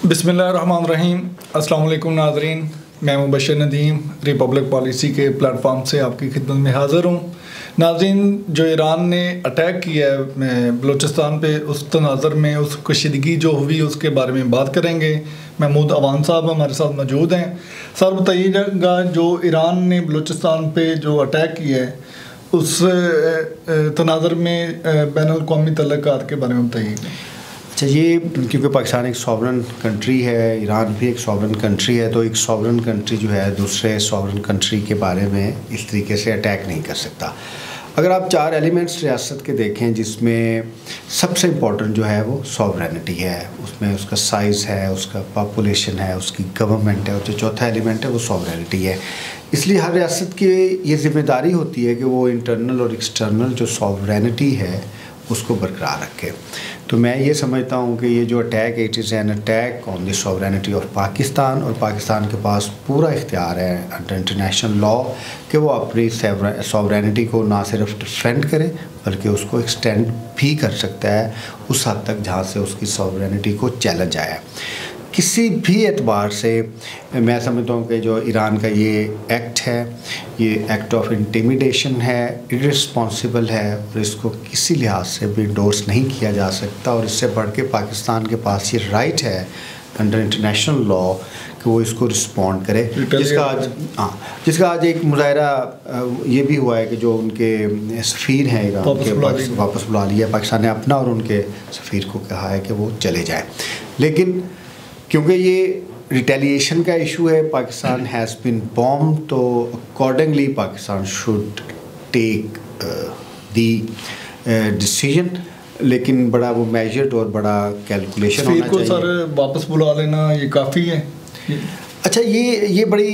बिस्मिल्लाहिर्रहमानिर्रहीम। अस्सलाम वालेकुम नाज़रीन, मैं मुबश्शिर नदीम रिपब्लिक पॉलिसी के प्लेटफॉर्म से आपकी खिदमत में हाज़िर हूँ। नाज़रीन, जो ईरान ने अटैक किया है बलूचिस्तान पे, उस तनाज़र में उस कशीदगी जो हुई उसके बारे में बात करेंगे। महमूद अवान साहब हमारे साथ मौजूद हैं। सर बताइएगा, जो ईरान ने बलूचिस्तान पे जो अटैक किया है उस तनाज़र में बैनुल-अक़वामी तल्लुकात के बारे में बताइएगा। अच्छा, ये क्योंकि पाकिस्तान एक सॉवरन कंट्री है, ईरान भी एक सॉवरन कंट्री है, तो एक सॉवरन कंट्री जो है दूसरे सॉवरन कंट्री के बारे में इस तरीके से अटैक नहीं कर सकता। अगर आप 4 एलिमेंट्स रियासत के देखें, जिसमें सबसे इम्पोर्टेंट जो है वो सॉवरेनिटी है, उसमें उसका साइज़ है, उसका पॉपुलेशन है, उसकी गवर्नमेंट है, और जो चौथा एलिमेंट है वो सॉवरेनिटी है। इसलिए हर रियासत की ये जिम्मेदारी होती है कि वो इंटरनल और एक्सटर्नल जो सॉवरेनिटी है उसको बरकरार रखे। तो मैं ये समझता हूँ कि ये जो अटैक है, it is an attack on the sovereignty of Pakistan, और पाकिस्तान के पास पूरा इख्तियार है अंडर इंटरनेशनल लॉ कि वो अपनी सॉवरेनिटी को ना सिर्फ डिफेंड करे बल्कि उसको एक्सटेंड भी कर सकता है उस हद तक जहाँ से उसकी सॉवरेनिटी को चैलेंज आया। किसी भी एतबार से मैं समझता हूँ कि जो ईरान का ये एक्ट है, ये एक्ट ऑफ इंटिमिडेशन है, इर्रिस्पॉन्सिबल है, और इसको किसी लिहाज से भी इंडोर्स नहीं किया जा सकता। और इससे बढ़ के पाकिस्तान के पास ये राइट है अंडर इंटरनेशनल लॉ कि वो इसको रिस्पॉन्ड करे। जिसका आज एक मुजाहरा ये भी हुआ है कि जो उनके सफ़ीर हैं ईरान के वापस बुला लिया पाकिस्तान ने अपना, और उनके सफ़ीर को कहा है कि वो चले जाए। लेकिन क्योंकि ये रिटेलिएशन का इशू है, पाकिस्तान हैज़ बीन बॉम्ब, तो accordingly Pakistan should take the decision, लेकिन बड़ा वो मेजर्ड और बड़ा कैलकुलेशन होना चाहिए। सर वापस बुला लेना ये काफ़ी है। अच्छा, ये बड़ी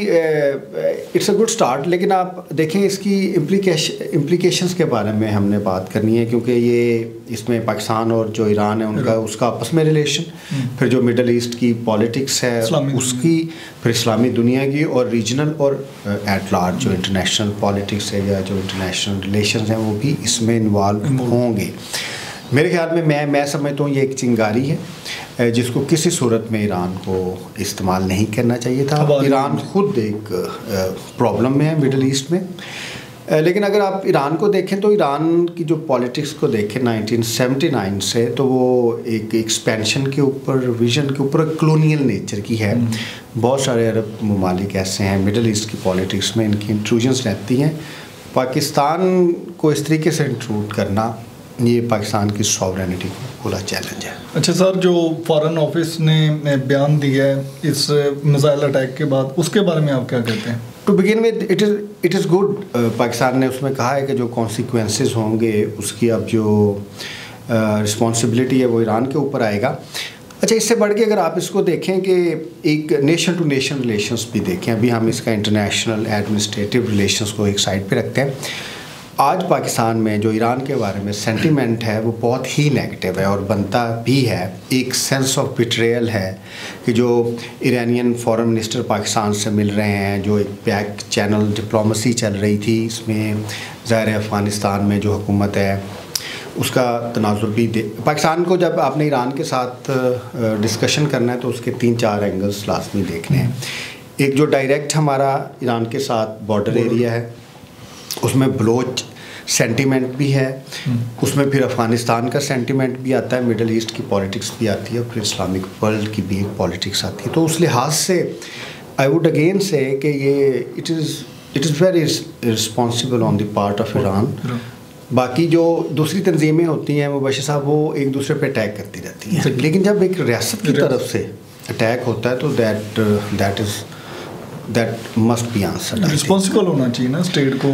इट्स अ गुड स्टार्ट, लेकिन आप देखें इसकी इम्प्लीकेशंस के बारे में हमने बात करनी है, क्योंकि ये इसमें पाकिस्तान और जो ईरान है उनका उसका आपस में रिलेशन, फिर जो मिडल ईस्ट की पॉलिटिक्स है उसकी, फिर इस्लामी दुनिया की, और रीजनल और एट लार्ज जो इंटरनेशनल पॉलिटिक्स है या जो इंटरनेशनल रिलेशन हैं वो भी इसमें इन्वॉल्व होंगे। मेरे ख्याल में मैं समझता हूँ ये एक चिंगारी है जिसको किसी सूरत में ईरान को इस्तेमाल नहीं करना चाहिए था। ईरान खुद एक प्रॉब्लम में है मिडल ईस्ट में। लेकिन अगर आप ईरान को देखें तो ईरान की जो पॉलिटिक्स को देखें 1979 से, तो वो एक एक्सपेंशन के ऊपर, विजन के ऊपर कॉलोनियल नेचर की है। बहुत सारे अरब ममालिक ऐसे हैं मिडल ईस्ट की पॉलिटिक्स में इनकी इंट्रूजन्स रहती हैं। पाकिस्तान को इस तरीके से इंट्रूड करना ये पाकिस्तान की सॉवरेनिटी को पूरा चैलेंज है। अच्छा सर, जो फॉरेन ऑफिस ने बयान दिया है इस मिसाइल अटैक के बाद, उसके बारे में आप क्या कहते हैं? To begin with it is good. Pakistan ने उसमें कहा है कि जो कॉन्सिक्वेंसेस होंगे उसकी अब जो रिस्पॉन्सिबिलिटी है वो ईरान के ऊपर आएगा। अच्छा, इससे बढ़ के अगर आप इसको देखें कि एक नेशन टू नेशन रिलेशंस भी देखें, अभी हम इसका इंटरनेशनल एडमिनिस्ट्रेटिव रिलेशंस को एक साइड पे रखते हैं। आज पाकिस्तान में जो ईरान के बारे में सेंटिमेंट है वो बहुत ही नेगेटिव है, और बनता भी है। एक सेंस ऑफ बिट्रेयल है कि जो ईरानियन फॉरेन मिनिस्टर पाकिस्तान से मिल रहे हैं, जो एक बैक चैनल डिप्लोमेसी चल रही थी, इसमें ज़ाहिर है अफ़गानिस्तान में जो हुकूमत है उसका तनाज़ुर भी पाकिस्तान को जब आपने ईरान के साथ डिस्कशन करना है तो उसके 3-4 एंगल्स लाजमी देखने हैं। एक जो डायरेक्ट हमारा ईरान के साथ बॉर्डर एरिया है, उसमें बलोच सेंटिमेंट भी है, उसमें फिर अफ़गानिस्तान का सेंटिमेंट भी आता है, मिडल ईस्ट की पॉलिटिक्स भी आती है, और फिर इस्लामिक वर्ल्ड की भी एक पॉलिटिक्स आती है। तो उस लिहाज से आई वुड अगेन से कि ये it is very responsible on the part of Iran. बाकी जो दूसरी तंजीमें होती हैं मुबश्शिर साहब, वो एक दूसरे पे अटैक करती रहती हैं, लेकिन जब एक रियासत की तरफ से अटैक होता है तो that must be answered. Responsible होना चाहिए ना स्टेट को।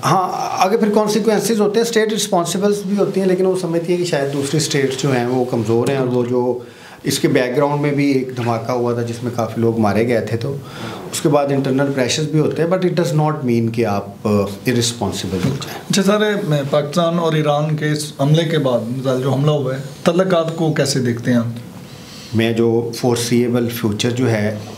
हाँ, आगे फिर कॉन्सिक्वेंसेज होते हैं, स्टेट रिस्पॉन्सिबल्स भी होती हैं, लेकिन वो समझती है कि शायद दूसरी स्टेट्स जो हैं वो कमज़ोर हैं, और वो जो इसके बैकग्राउंड में भी एक धमाका हुआ था जिसमें काफ़ी लोग मारे गए थे, तो उसके बाद इंटरनल प्रेशर्स भी होते हैं, but it does not mean कि आप इरिस्पॉन्सिबल हो जाए। अच्छा सर, पाकिस्तान और ईरान के इस हमले के बाद जो हमला हुआ है, तल्लुकात को कैसे देखते हैं आप? मैं जो फोरसीएबल फ्यूचर जो है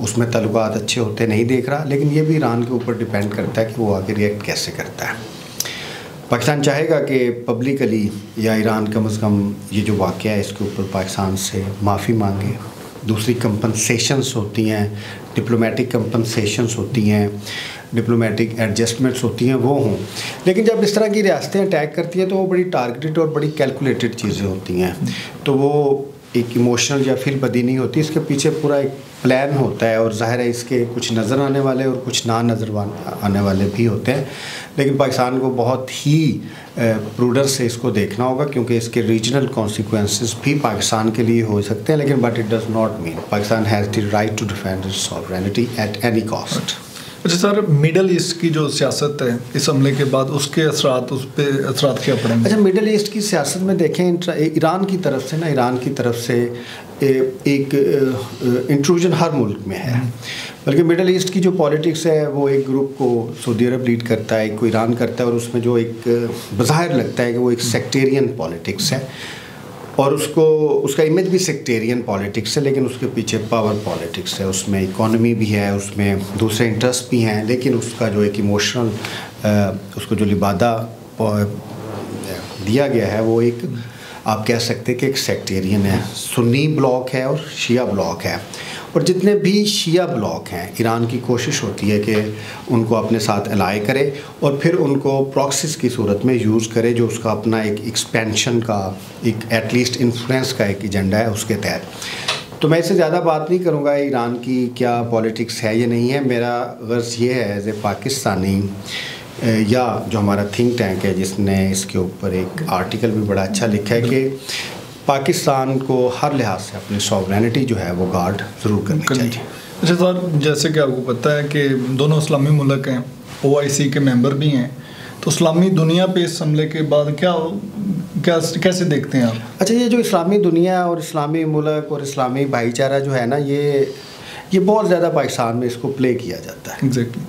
उसमें तल्लुकात अच्छे होते नहीं देख रहा, लेकिन ये भी ईरान के ऊपर डिपेंड करता है कि वो आगे रिएक्ट कैसे करता है। पाकिस्तान चाहेगा कि पब्लिकली या ईरान कम अज़ कम ये जो वाक़या है इसके ऊपर पाकिस्तान से माफ़ी मांगे, दूसरी कंपनसेशंस होती हैं, डिप्लोमेटिक कंपनसेशंस होती हैं, डिप्लोमेटिक एडजस्टमेंट्स होती हैं, वो हों। लेकिन जब इस तरह की रियासतें अटैक करती हैं तो वो बड़ी टारगेटेड और बड़ी कैलकुलेटेड चीज़ें होती हैं, तो वो एक इमोशनल या फिर बदी नहीं होती, इसके पीछे पूरा एक प्लान होता है। और ज़ाहिर है इसके कुछ नज़र आने वाले और कुछ ना नज़र आने वाले भी होते हैं, लेकिन पाकिस्तान को बहुत ही प्रूडेंस से इसको देखना होगा, क्योंकि इसके रीजनल कॉन्सिक्वेंसेस भी पाकिस्तान के लिए हो सकते हैं। लेकिन but it does not mean Pakistan has the right to defend its sovereignty at any cost. अच्छा सर, मिडल ईस्ट की जो सियासत है इस हमले के बाद उसके असरात, उस पर असरात क्या पड़ेंगे? अच्छा, मिडल ईस्ट की सियासत में देखें, ईरान की तरफ से एक इंट्रूजन हर मुल्क में है। बल्कि मिडल ईस्ट की जो पॉलिटिक्स है वो एक ग्रुप को सऊदी अरब लीड करता है, एक को ईरान करता है, और उसमें जो एक बज़ाहिर लगता है कि वो एक सेक्टेरियन पॉलिटिक्स है, और उसका इमेज भी सेक्टेरियन पॉलिटिक्स है, लेकिन उसके पीछे पावर पॉलिटिक्स है, उसमें इकोनॉमी भी है, उसमें दूसरे इंटरेस्ट भी हैं, लेकिन उसका जो एक इमोशनल उसको जो लिबादा दिया गया है वो एक, आप कह सकते हैं कि एक सेक्टेरियन है। सुन्नी ब्लॉक है और शिया ब्लॉक है, और जितने भी शिया ब्लॉक हैं ईरान की कोशिश होती है कि उनको अपने साथ अलाय करे और फिर उनको प्रॉक्सिस की सूरत में यूज़ करे, जो उसका अपना एक एक्सपेंशन का, एक एटलीस्ट इन्फ्लुएंस का एक एजेंडा है उसके तहत। तो मैं इससे ज़्यादा बात नहीं करूँगा ईरान की क्या पॉलिटिक्स है या नहीं है। मेरा गर्ज ये है एज ए पाकिस्तानी, या जो हमारा थिंक टैंक है जिसने इसके ऊपर एक आर्टिकल भी बड़ा अच्छा लिखा है कि पाकिस्तान को हर लिहाज से अपनी सॉवरेनिटी जो है वो गार्ड ज़रूर करनी चाहिए। अच्छा सर, जैसे कि आपको पता है कि दोनों इस्लामी मुल्क हैं, OIC के मेंबर भी हैं, तो इस्लामी दुनिया पे इस हमले के बाद कैसे देखते हैं आप? अच्छा, ये जो इस्लामी दुनिया और इस्लामी मुल्क और इस्लामी भाईचारा जो है ना, ये बहुत ज़्यादा पाकिस्तान में इसको प्ले किया जाता है। एग्जैक्टली।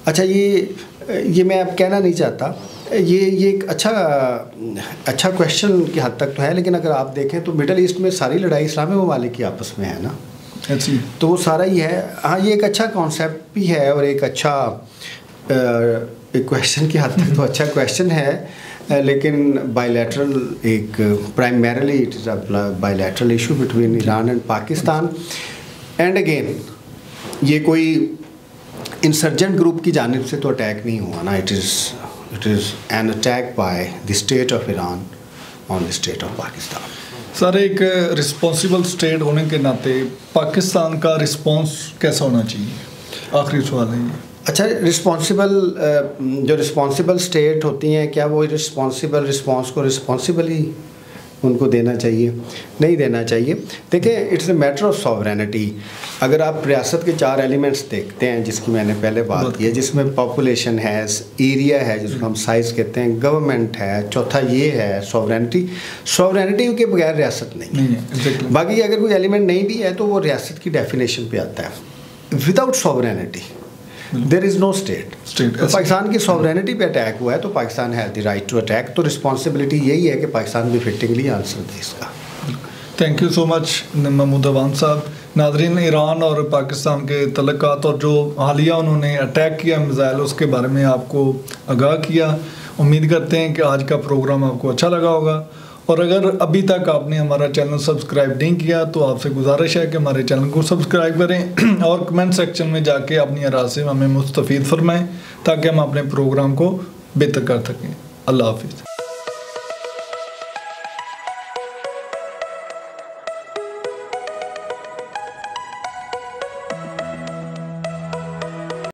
अच्छा, ये मैं अब कहना नहीं चाहता, ये एक अच्छा क्वेश्चन की हद तक तो है, लेकिन अगर आप देखें तो मिडल ईस्ट में सारी लड़ाई इस्लामी ममालिक की आपस में है ना, तो वो सारा ही है। हाँ, ये एक अच्छा कॉन्सेप्ट भी है और एक अच्छा एक क्वेश्चन की हद तक तो अच्छा क्वेश्चन है, लेकिन बायलैटरल एक primarily it is a bilateral issue between Iran and Pakistan. And again ये कोई इंसर्जेंट ग्रुप की जानिब से तो अटैक नहीं हुआ ना, it is an attack by the state of Iran on the state of Pakistan. Sir, एक रिस्पॉन्सिबल स्टेट होने के नाते पाकिस्तान का रिस्पॉन्स कैसा होना चाहिए? आखिरी सवाल है ये। अच्छा, जो रिस्पॉन्सिबल स्टेट होती हैं, क्या वो रिस्पॉन्सिबल रिस्पॉन्स को रिस्पॉन्सिबली उनको देना चाहिए? नहीं देना चाहिए। देखिए, it's a matter of sovereignty. अगर आप रियासत के 4 एलिमेंट्स देखते हैं जिसकी मैंने पहले बात की है, जिसमें पॉपुलेशन है, एरिया है जिसको हम साइज़ कहते हैं, गवर्नमेंट है, चौथा ये है सॉवरेनिटी के बगैर रियासत नहीं है। बाकी अगर कोई एलिमेंट नहीं भी है तो वो रियासत की डेफिनेशन पे आता है। Without sovereignty there is no state. तो पाकिस्तान की सॉवरेनिटी पे अटैक हुआ है तो Pakistan has the right to attack, तो रिस्पॉन्सिबिलिटी यही है कि पाकिस्तान भी फिटिंगली आंसर दे इसका। Thank you so much Mahmood Awan साहब। नाज़रीन, ईरान और पाकिस्तान के तल्लुकात और जो हालिया उन्होंने अटैक किया मिसाइल, उसके बारे में आपको आगाह किया। उम्मीद करते हैं कि आज का प्रोग्राम आपको अच्छा लगा होगा, और अगर अभी तक आपने हमारा चैनल सब्सक्राइब नहीं किया तो आपसे गुजारिश है कि हमारे चैनल को सब्सक्राइब करें और कमेंट सेक्शन में जाके अपनी आराज़ से हमें मुस्तफ़ीद फरमाएं ताकि हम अपने प्रोग्राम को बेहतर कर सकें। अल्लाह हाफिज़।